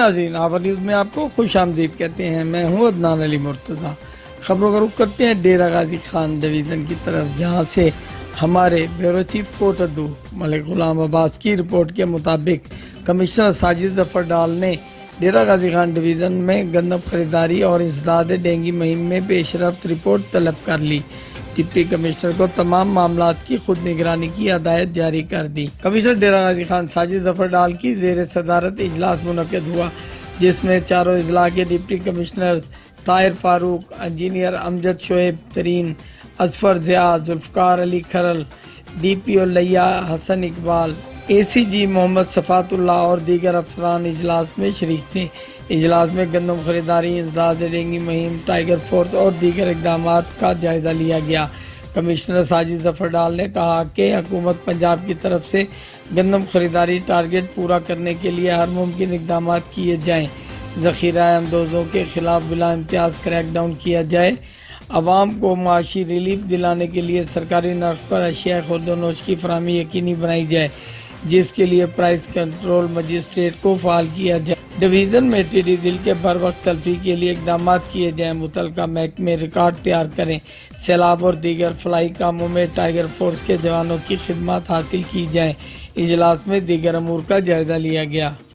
ناظرین، آور نیوز میں آپ کو خوش آمدید کہتے ہیں۔ میں ہوں عدنان علی مرتضی۔ خبروں کا رخ کرتے ہیں ڈیرہ غازی خان ڈویژن کی طرف، جہاں سے ہمارے بیورو چیف کوٹ اردو ملک غلام عباس کی رپورٹ کے مطابق کمشنر ساجد ظفر ڈال نے ڈیرہ غازی خان ڈویژن میں گندم خریداری اور انسداد ڈینگی مہم میں پیش رفت رپورٹ طلب کر لی۔ ڈپٹی کمشنر کو تمام معاملات کی خود نگرانی کی ہدایت جاری کر دی۔ کمشنر ڈیرہ غازی خان ساجد ظفر ڈال کی زیر صدارت اجلاس منعقد ہوا، جس میں چاروں اضلاع کے ڈپٹی کمشنر طاہر فاروق، انجینئر امجد شعیب ترین، اظفر ضیاء، ذوالفقار علی کھرل، ڈی پی او لیا حسن اقبال، اے سی جی محمد صفات اللہ اور دیگر افسران اجلاس میں شریک تھے۔ اجلاس میں گندم خریداری، انسداد ڈینگی مہم، ٹائیگر فورس اور دیگر اقدامات کا جائزہ لیا گیا۔ کمشنر ساجد ظفر ڈال نے کہا کہ حکومت پنجاب کی طرف سے گندم خریداری ٹارگٹ پورا کرنے کے لیے ہر ممکن اقدامات کیے جائیں، ذخیرہ اندوزوں کے خلاف بلا امتیاز کریک ڈاؤن کیا جائے، عوام کو معاشی ریلیف دلانے کے لیے سرکاری نرخ پر اشیاء خورد و نوش کی فراہمی یقینی بنائی جائے، جس کے لیے پرائس کنٹرول مجسٹریٹ کو فعال کیا جائے۔ ڈویژن میں ٹی ڈی دل کے بر وقت تلفی کے لیے اقدامات کیے جائیں، متعلقہ محکمے ریکارڈ تیار کریں، سیلاب اور دیگر فلاحی کاموں میں ٹائیگر فورس کے جوانوں کی خدمات حاصل کی جائیں۔ اجلاس میں دیگر امور کا جائزہ لیا گیا۔